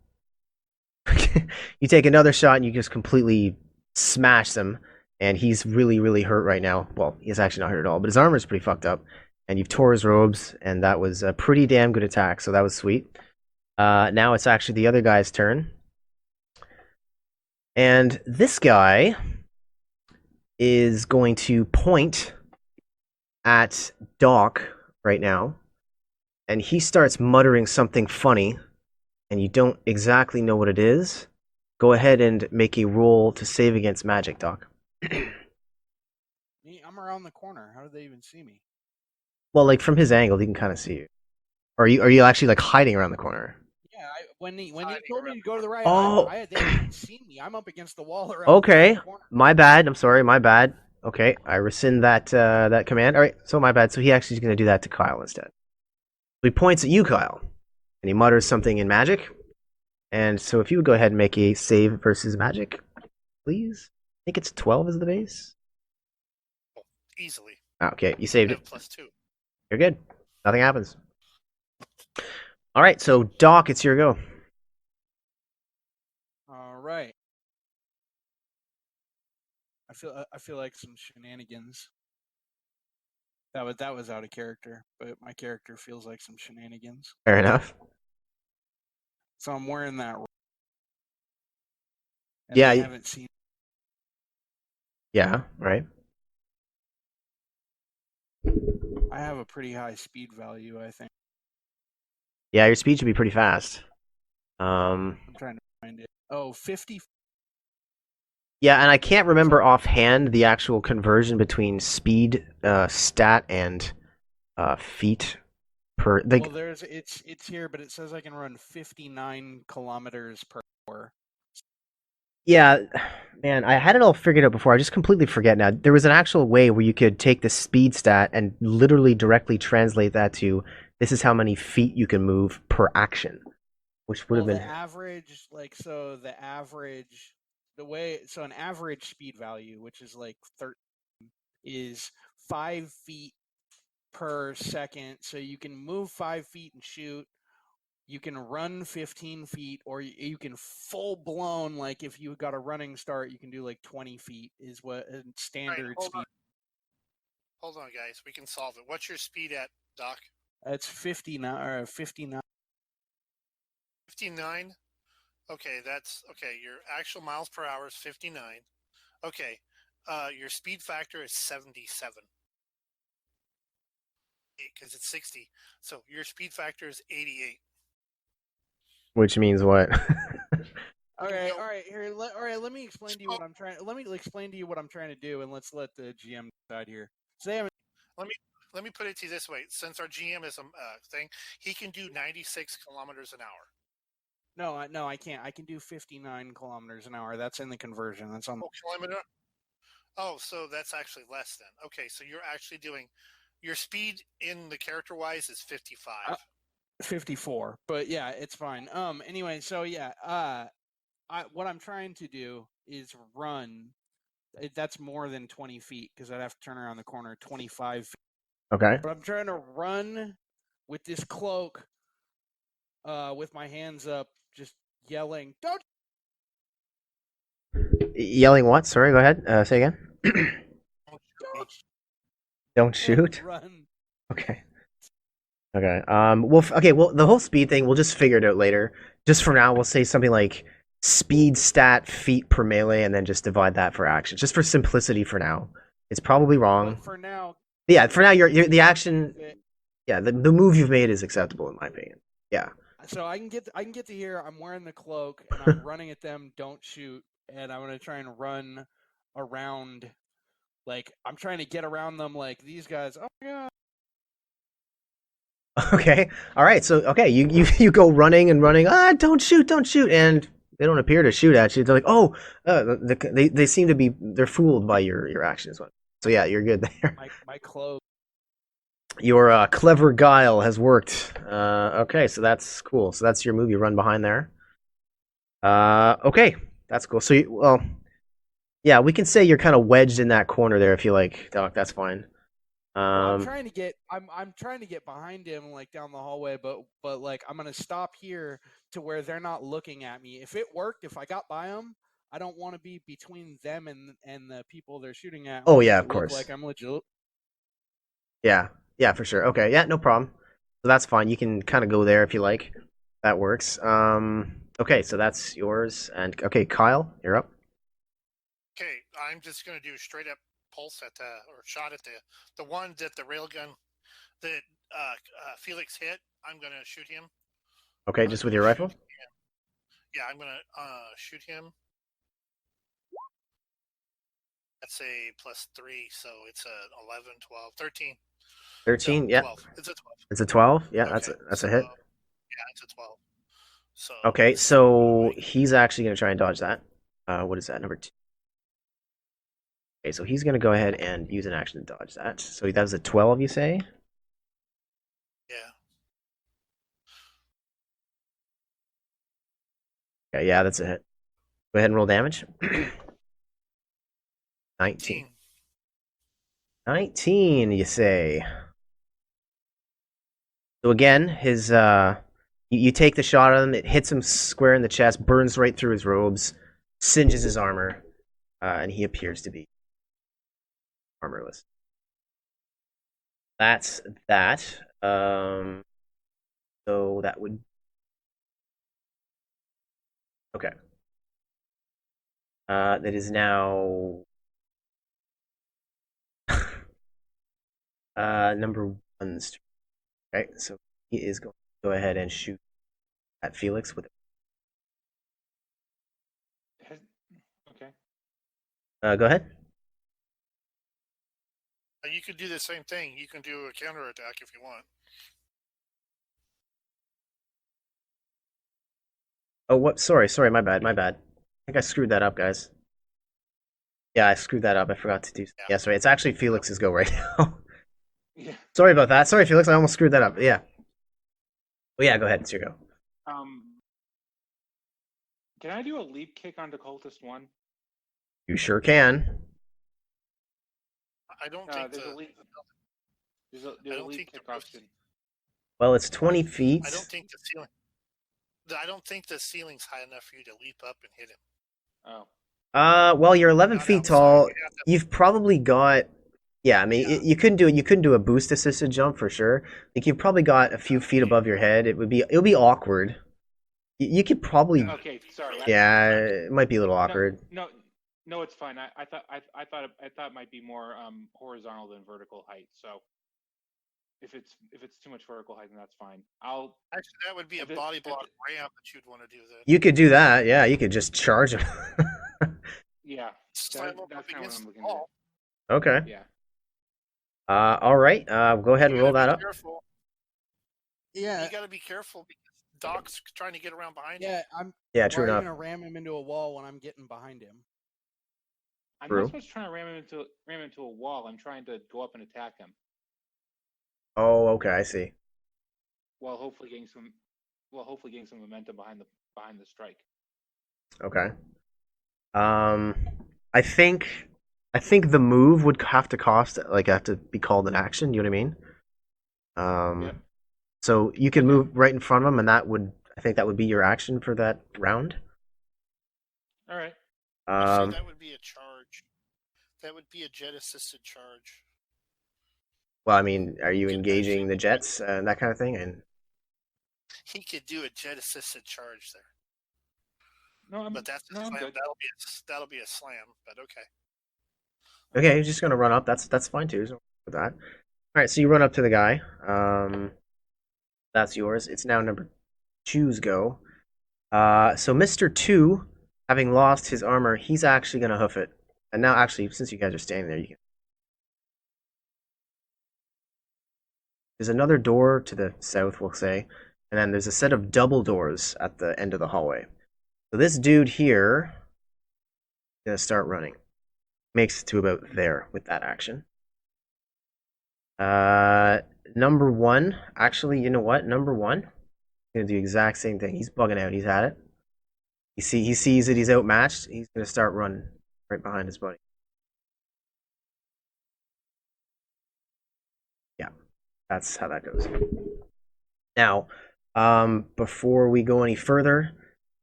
you take another shot and you just completely smash him. And he's really, really hurt right now. Well, he's actually not hurt at all, but his armor's pretty fucked up. And you've tore his robes, and that was a pretty damn good attack, so that was sweet. Now it's actually the other guy's turn. And this guy is going to point at Doc right now, and he starts muttering something funny, and you don't exactly know what it is. Go ahead and make a roll to save against magic, Doc. Me, I'm around the corner. How do they even see me? Well, like from his angle, he can kind of see you. Or are you actually like hiding around the corner? Yeah, when he Hiding told me around to go to the right, Oh. they didn't see me. I'm up against the wall around Okay, the corner. my bad. I'm sorry, my bad. Okay, I rescind that that command. All right, so my bad. So he actually is going to do that to Kyle instead. So he points at you, Kyle, and he mutters something in magic. And so if you would go ahead and make a save versus magic, please. I think it's 12 as the base. Easily. Okay, you saved I it. have +2. You're good. Nothing happens. All right, so Doc, it's your go. All right. I feel like some shenanigans. That was out of character, but my character feels like some shenanigans. Fair enough. So I'm wearing that. And Yeah, I haven't seen. Yeah, right. I have a pretty high speed value, I think. Yeah, your speed should be pretty fast. I'm trying to find it. Oh, 50. Yeah, and I can't remember offhand the actual conversion between speed stat and feet per. Like, Well, it's here, but it says I can run 59 kilometers per hour. yeah, man, I had it all figured out before. I just completely forget now. There was an actual way where you could take the speed stat and literally directly translate that to this is how many feet you can move per action, which would have been the average, an average speed value, which is like 13, is 5 feet per second. So you can move 5 feet and shoot. You can run 15 feet, or you can full blown, like if you got a running start, you can do like 20 feet is what standard speed. Hold on, guys. We can solve it. What's your speed at, Doc? That's 59. 59. 59? Okay, that's okay. Your actual miles per hour is 59. Okay, your speed factor is 77. Because it's 60. So your speed factor is 88. which means what? All right. Here, all right. Let me explain to you what I'm trying. Let me explain to you what I'm trying to do, and let's let the GM decide here. Say I'm Let me put it to you this way: since our GM is a thing, he can do 96 kilometers an hour. No, I can't. I can do 59 kilometers an hour. That's in the conversion. That's on. Oh, kilometer. Oh, so that's actually less then. Okay, so you're actually doing your speed in the character wise is 55. 54, but yeah, it's fine. Anyway, so yeah, what I'm trying to do is run. That's more than 20 feet because I'd have to turn around the corner 25 feet. Okay. But I'm trying to run with this cloak, with my hands up, just yelling, "Don't!" Yelling what? Sorry, go ahead. Say again. Don't! Don't shoot. Run. Okay. Okay. Okay. Well, the whole speed thing, we'll just figure it out later. Just for now, we'll say something like speed stat feet per melee, and then just divide that for action, just for simplicity. For now, it's probably wrong. But for now, Yeah. For now, you're the action. Yeah. The move you've made is acceptable in my opinion. Yeah. so I can get to here. I'm wearing the cloak and I'm running at them. Don't shoot, and I'm gonna try and run around. Like I'm trying to get around them. Like these guys. Oh my god. Okay. All right. So okay, you go running and running. Don't shoot, and they don't appear to shoot at you. They're like, oh, they seem to be they're fooled by your actions. So yeah, you're good there. My cloak. Your clever guile has worked. Okay, so that's cool. So that's your move. You run behind there. Okay, that's cool. So yeah, we can say you're kind of wedged in that corner there if you like, Doc. That's fine. Well, I'm trying to get behind him, like down the hallway, but like I'm gonna stop here to where they're not looking at me. If it worked, if I got by them, I don't want to be between them and the people they're shooting at. Oh yeah, of course. Like I'm legit. Yeah, for sure. Okay, yeah, no problem. So that's fine. You can kind of go there if you like. That works. Okay, so that's yours. And okay, Kyle, you're up. Okay, I'm just gonna do straight up pulse at or shot at the one that the railgun that Felix hit. I'm gonna shoot him. Okay, just with your rifle? Yeah, I'm gonna shoot him. That's a +3, so it's a 11, 12, 13. 13, So yeah. 12. It's a 12. It's a 12? Yeah, Okay, that's a hit. Yeah, it's a 12. So Okay, so he's actually going to try and dodge that. What is that, number 2? Okay, so he's going to go ahead and use an action to dodge that. So that was a 12, you say? Yeah. Okay, yeah, that's a hit. Go ahead and roll damage. 19. 19, you say? So again, his you take the shot at him, it hits him square in the chest, burns right through his robes, singes his armor, and he appears to be armorless. That's that. So that would okay. That is now number 1's turn. Okay, so he is going to go ahead and shoot at Felix with it. Okay. Go ahead. You could do the same thing. You can do a counterattack if you want. Oh, what? Sorry, my bad. I think I screwed that up, guys. Yeah, I screwed that up. I forgot to do. Yeah, sorry. It's actually Felix's go right now. Yeah. Sorry about that. Sorry, Felix. I almost screwed that up. Yeah. Well, yeah. Go ahead. It's your go. Can I do a leap kick onto Cultist 1? You sure can. I don't think there's a leap. There's a leap kick option. Well, it's 20 feet. I don't think the ceiling. I don't think the ceiling's high enough for you to leap up and hit him. Oh. Well, you're 11 feet tall. Outside. You've probably got. Yeah, I mean, you couldn't do a boost assisted jump for sure. Like you've probably got a few feet above your head. It would be awkward. You could probably. Okay, sorry. Yeah, it might be a little awkward. No, it's fine. I thought it might be more horizontal than vertical height. So if it's too much vertical height, then that's fine. Actually, that would be a body block ramp that you'd want to do that. You could do that. Yeah, you could just charge him. Yeah, that's kind of what I'm looking at. Okay. Yeah. All right. Go ahead and You roll gotta that be up. careful. Yeah, You gotta be careful because Doc's trying to get around behind you. yeah. I'm. Yeah, Why true are you enough. gonna ram him into a wall when I'm getting behind him? I'm True. not supposed to try to ram him into a wall. I'm trying to go up and attack him Oh, okay. I see. while hopefully getting some momentum behind the strike. Okay. Um, I think the move would have to cost like have to be called an action. You know what I mean? Yep. So you could Okay. move right in front of him, and I think that would be your action for that round. All right. Actually, Um, that would be a charge. That would be a jet assisted charge. well, I mean, are you Could actually engaging the do it. jets and that kind of thing? And He could do a jet assisted charge there, No, I'm but that's a I'm slam. good. That'll be a slam. But okay. okay, you're just gonna run up. That's fine too. So with that. All right, so you run up to the guy. That's yours. It's now number two's go. So Mr. Two, having lost his armor, he's actually gonna hoof it. And now, actually, since you guys are standing there, you can. There's another door to the south, we'll say, and then there's a set of double doors at the end of the hallway. So this dude here is gonna start running. Makes it to about there with that action. Number one. Actually, you know what? Number one gonna do the exact same thing. He's bugging out. He's had it. He sees that he's outmatched. He's gonna start running right behind his buddy. Yeah, that's how that goes. Now, before we go any further,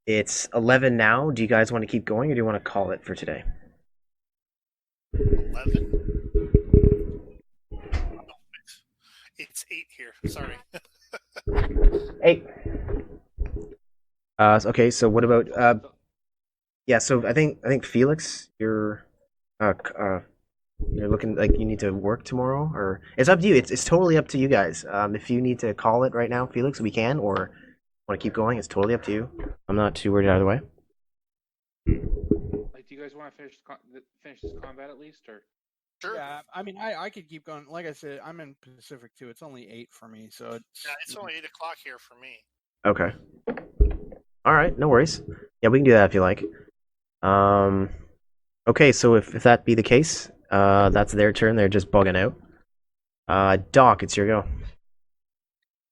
it's 11 now. Do you guys want to keep going, or do you want to call it for today? 11. It's 8 here. Sorry. 8. Okay. So what about yeah? So I think Felix, you're looking like you need to work tomorrow, or it's up to you. It's totally up to you guys. If you need to call it right now, Felix, we can, or want to keep going. It's totally up to you. I'm not too worried either way. Like, do you guys want to finish this combat at least, or? Sure. Yeah, I mean, I could keep going. Like I said, I'm in Pacific too. It's only 8 for me, so Yeah, it's only 8 o'clock here for me. Okay. All right, no worries. Yeah, we can do that if you like. Okay, so if that be the case, that's their turn. They're just bugging out. Doc, it's your go.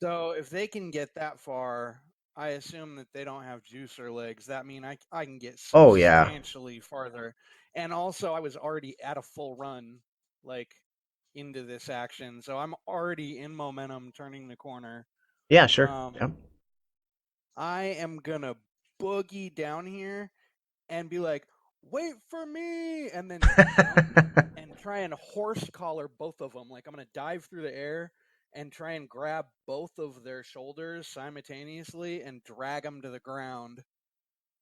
So if they can get that far, I assume that they don't have juicer legs. That mean I can get Oh, yeah. substantially farther. And also, I was already at a full run, like into this action, so I'm already in momentum, turning the corner. Yeah, sure. Yeah. I am gonna boogie down here and be like, "Wait for me!" and then jump and try and horse collar both of them. Like I'm gonna dive through the air and try and grab both of their shoulders simultaneously and drag them to the ground.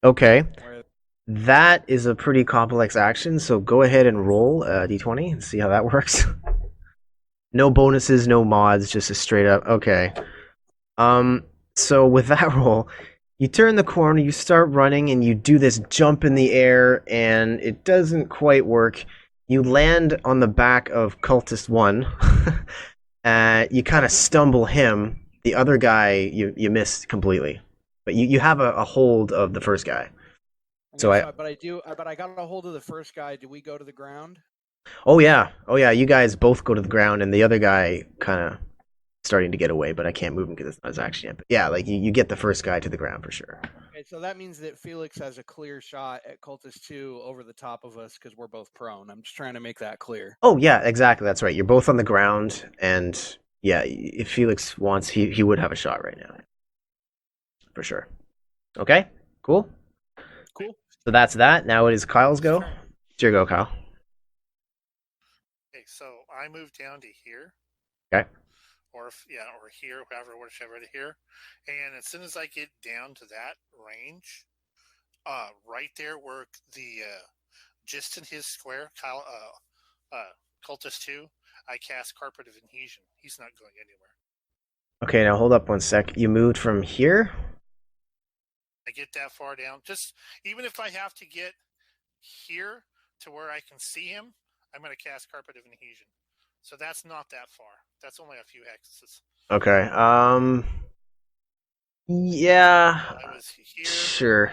Okay. Where That is a pretty complex action, so go ahead and roll d20 and see how that works. No bonuses, no mods, just a straight up. Okay. So with that roll, you turn the corner, you start running, and you do this jump in the air, and it doesn't quite work. You land on the back of Cultist 1. You kind of stumble him. The other guy, you missed completely. But you have a hold of the first guy. okay, So I but I got a hold of the first guy. Do we go to the ground? Oh yeah. You guys both go to the ground, and the other guy kind of starting to get away, but I can't move him because it's not his action yet. But yeah, like you get the first guy to the ground for sure. Okay, so that means that Felix has a clear shot at Cultist 2 over the top of us because we're both prone. I'm just trying to make that clear. Oh yeah, exactly. That's right. You're both on the ground, and yeah, if Felix wants, he would have a shot right now, for sure. Okay, cool. Cool. So that's that. Now it is Kyle's go. It's your go, Kyle. Okay, so I move down to here. Okay. Or here, whichever to here. And as soon as I get down to that range, right there where the just in his square, Kyle, Cultist 2, I cast Carpet of Adhesion. He's not going anywhere. Okay, now hold up one sec. You moved from here. I get that far down. Just even if I have to get here to where I can see him, I'm going to cast Carpet of Adhesion. So that's not that far. That's only a few hexes. Okay. Yeah. I was here. Sure.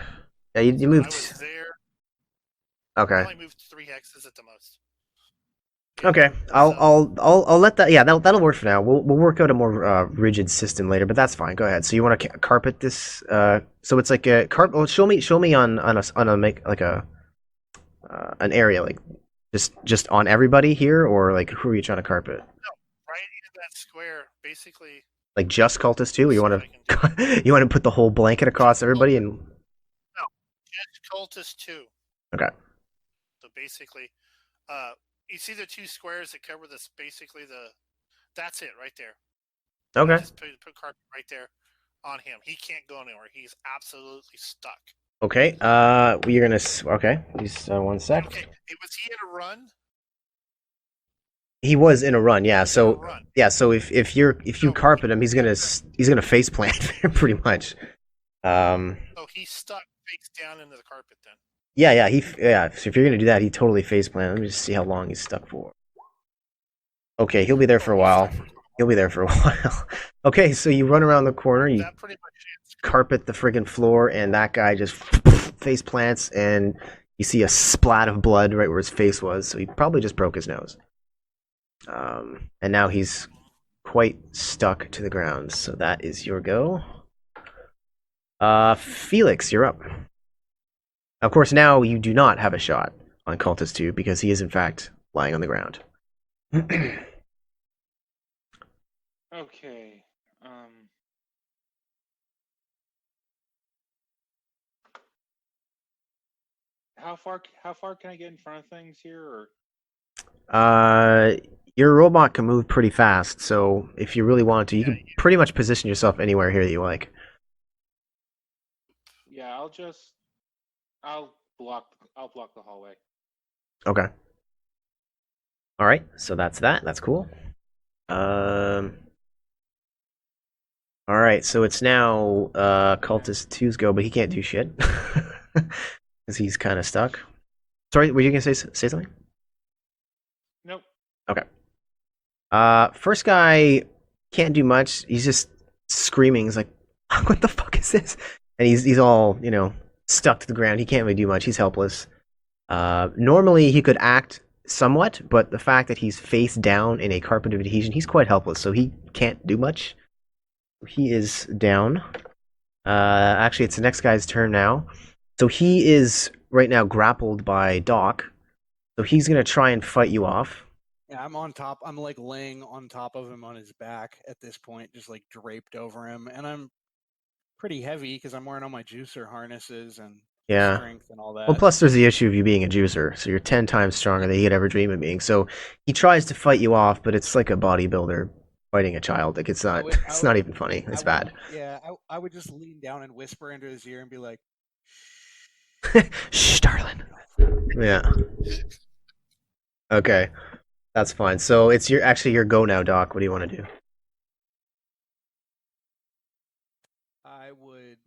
Yeah, you I moved. was there. Okay. I only moved 3 hexes at the most. Yeah, Okay. I'll let that. Yeah, that'll work for now. We'll work out a more rigid system later, but that's fine. Go ahead. So you want to carpet this? So it's like a carpet. Well, show me on a make like a an area like just on everybody here, or like who are you trying to carpet? No, right in that square, basically. Like just cultists too? Or you See want what I can to you want to put the whole blanket across everybody and No, just cultists too. okay. So basically, you see the 2 squares that cover this. Basically, that's it right there. Okay. Just put carpet right there on him. He can't go anywhere. He's absolutely stuck. Okay. You're gonna. Okay. Just 1 sec. Okay, was he in a run? He was in a run. Yeah. So Run. yeah. So if you carpet him, he's gonna face plant pretty much. So he's stuck face down into the carpet then. Yeah. So if you're gonna do that, he totally face plant. Let me just see how long he's stuck for. Okay, he'll be there for a while. He'll be there for a while. Okay, so you run around the corner, you That pretty much carpet the friggin' floor, and that guy just face plants, and you see a splat of blood right where his face was. So he probably just broke his nose. And now he's quite stuck to the ground. So that is your go. Felix, you're up. Of course, now you do not have a shot on Cultist 2 because he is in fact lying on the ground. Okay. How far can I get in front of things here? Or Your robot can move pretty fast, so if you really wanted to, you can pretty much position yourself anywhere here that you like. yeah, I'll block the hallway. Okay. All right, so that's that. That's cool. All right, so it's now Cultist 2's go, but he can't do shit because he's kind of stuck. Sorry, were you gonna say something? Nope. Okay. First guy can't do much. He's just screaming. He's like, "What the fuck is this?" And he's all stuck to the ground. He can't really do much. He's helpless. Normally he could act somewhat, but the fact that he's face down in a carpet of adhesion, he's quite helpless. So he can't do much. He is down. Actually, it's the next guy's turn now. So he is right now grappled by Doc. So he's gonna try and fight you off. Yeah, I'm on top. I'm like laying on top of him on his back at this point, just like draped over him, and I'm pretty heavy because I'm wearing all my juicer harnesses and strength and all that. Well, plus there's the issue of you being a juicer, so you're 10 times stronger than he could ever dream of being. So he tries to fight you off, but it's like a bodybuilder fighting a child. Like it's not not even funny. It's bad. Yeah, I would just lean down and whisper into his ear and be like, "Shh, darling." Yeah. Okay. That's fine. So it's your go now, Doc. What do you want to do? I would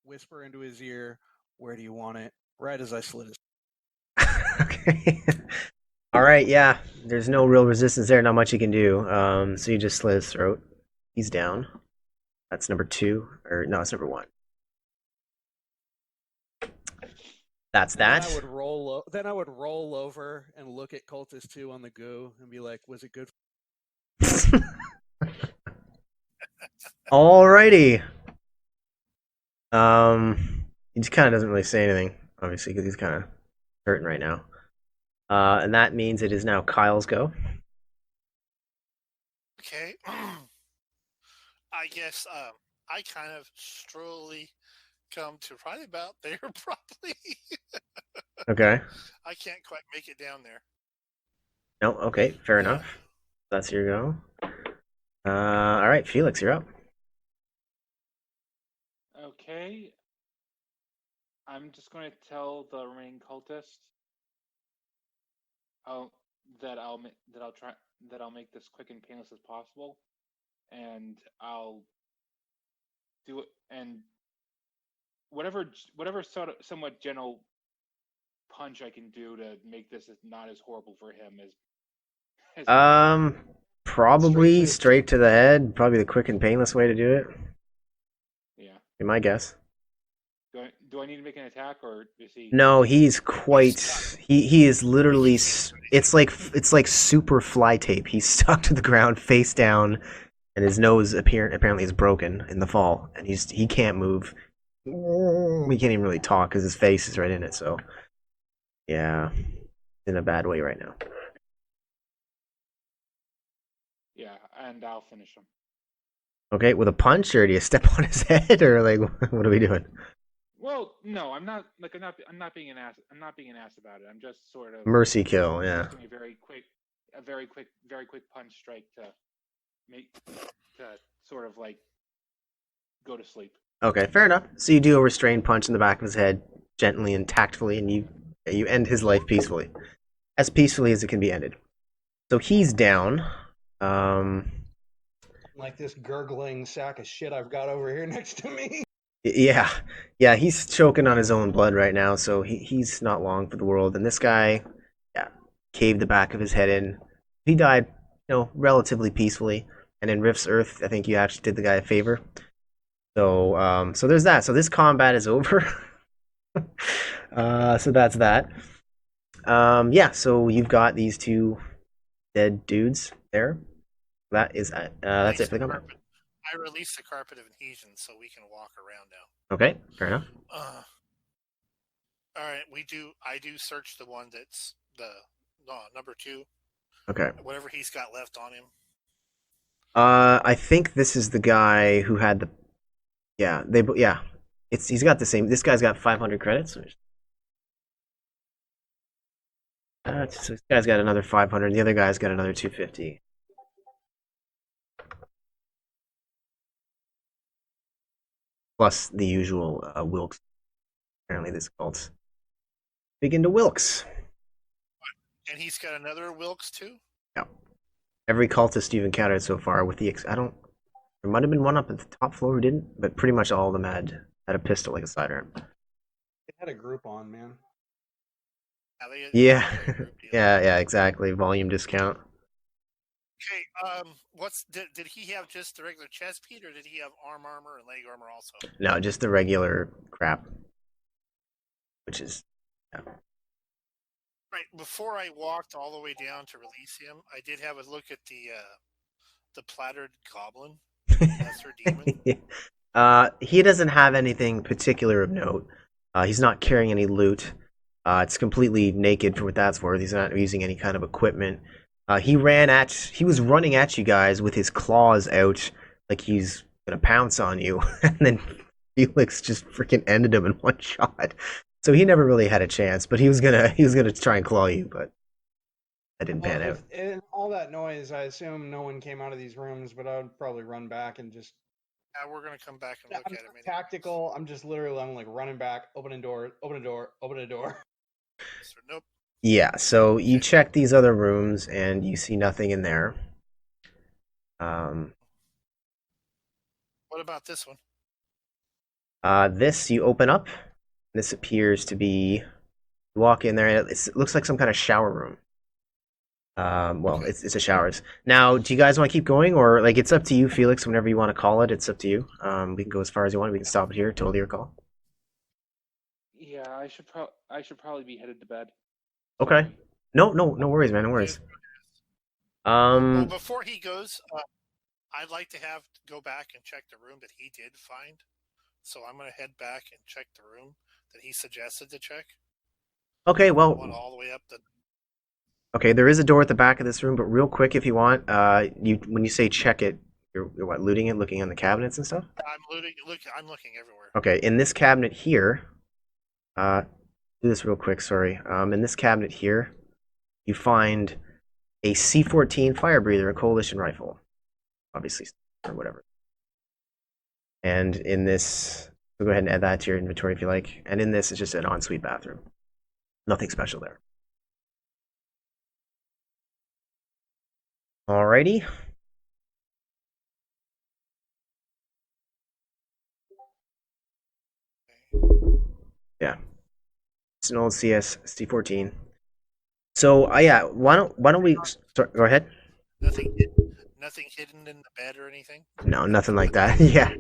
whisper into his ear, "Where do you want it?" Right as I slit his. Okay. All right. Yeah. There's no real resistance there. Not much you can do. So you just slit his throat. He's down. That's number 2, or no, it's number 1. That's that. Then I would roll over and look at Cultist 2 on the goo and be like, "Was it good?" Alrighty. He just kind of doesn't really say anything, obviously, because he's kind of hurting right now. And that means it is now Kyle's go. Okay. I guess I kind of slowly come to right about there, probably. Okay. I can't quite make it down there. No, okay, fair enough. That's your go. All right, Felix, you're up. Okay. I'm just going to tell the remaining cultist that I'll make this quick and painless as possible, and I'll do it. And whatever sort of somewhat gentle punch I can do to make this not as horrible for him Probably the straight to the head. Probably the quick and painless way to do it. Yeah. Be my guess. Do I need to make an attack, or is he? No, he's He's quite. He is literally. He's It's like super fly tape. He's stuck to the ground, face down, and his nose apparently is broken in the fall, and he can't move. He can't even really talk because his face is right in it. So, yeah, in a bad way right now. Yeah, and I'll finish him. Okay, with a punch, or do you step on his head, or like what are we doing? Well, no, I'm not. Like, I'm not being an ass. I'm not being an ass about it. I'm just sort of Mercy kill, yeah. just doing a very quick punch strike to sort of like go to sleep. Okay, fair enough. So you do a restrained punch in the back of his head, gently and tactfully, and you end his life peacefully, as peacefully as it can be ended. So he's down. like this gurgling sack of shit I've got over here next to me. Yeah, he's choking on his own blood right now, so he's not long for the world. And this guy, yeah, caved the back of his head in. He died, relatively peacefully. And in Rift's Earth, I think you actually did the guy a favor. So, so there's that. So this combat is over. So that's that. Yeah. So you've got these two dead dudes there. That's it for the combat. I released the carpet of adhesion so we can walk around now. Okay, fair enough. All right, I do search the one that's number 2. Okay. Whatever he's got left on him. I think this is the guy who had the. Yeah, he's got the same. This guy's got 500 credits. So this guy's got another 500. The other guy's got another 250. Plus the usual Wilkes. Apparently, this cult's big into Wilkes. And he's got another Wilkes too. Yeah. Every cultist you've encountered so far, with the there might have been one up at the top floor who didn't, but pretty much all of them had a pistol like a sidearm. It had a group on, man. Yeah, yeah, exactly. Volume discount. Okay, did he have just the regular chest plate, or did he have armor and leg armor also? No, just the regular crap. Which is, yeah. Right, before I walked all the way down to release him, I did have a look at the plattered goblin, lesser demon. He doesn't have anything particular of note. He's not carrying any loot. It's completely naked for what that's worth. He's not using any kind of equipment. He was running at you guys with his claws out, like he's gonna pounce on you, and then Felix just freaking ended him in one shot. So he never really had a chance, but he was gonna try and claw you, but that didn't pan out. And all that noise, I assume no one came out of these rooms, but I would probably run back and just. Yeah, we're gonna come back and look at it. Tactical. I'm like running back, open a door. So, nope. Yeah, so you check these other rooms and you see nothing in there. What about this one? This you open up. This appears to be. You walk in there, and it looks like some kind of shower room. Well, it's a showers. Now, do you guys want to keep going, or like it's up to you, Felix? Whenever you want to call it, it's up to you. We can go as far as you want. We can stop it here. Totally your call. Yeah, I should probably be headed to bed. Okay. No worries, man. No worries. Well, before he goes, I'd like to go back and check the room that he did find. So I'm gonna head back and check the room that he suggested to check. Okay, well. All the way up the. Okay, there is a door at the back of this room, but real quick, if you want, when you say check it, you're what, looting it, looking on the cabinets and stuff? I'm looking everywhere. Okay, in this cabinet here, do this real quick, sorry. In this cabinet here, you find a C-14 fire breather, a coalition rifle, obviously, or whatever. And in this, we'll go ahead and add that to your inventory if you like. And in this is just an ensuite bathroom. Nothing special there. Alrighty. Yeah. It's an old CS C-14. So, yeah, why don't we start? Go ahead. Nothing hidden in the bed or anything. No, nothing like that. Yeah,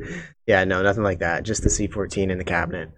yeah, no, nothing like that. Just the C14 in the cabinet.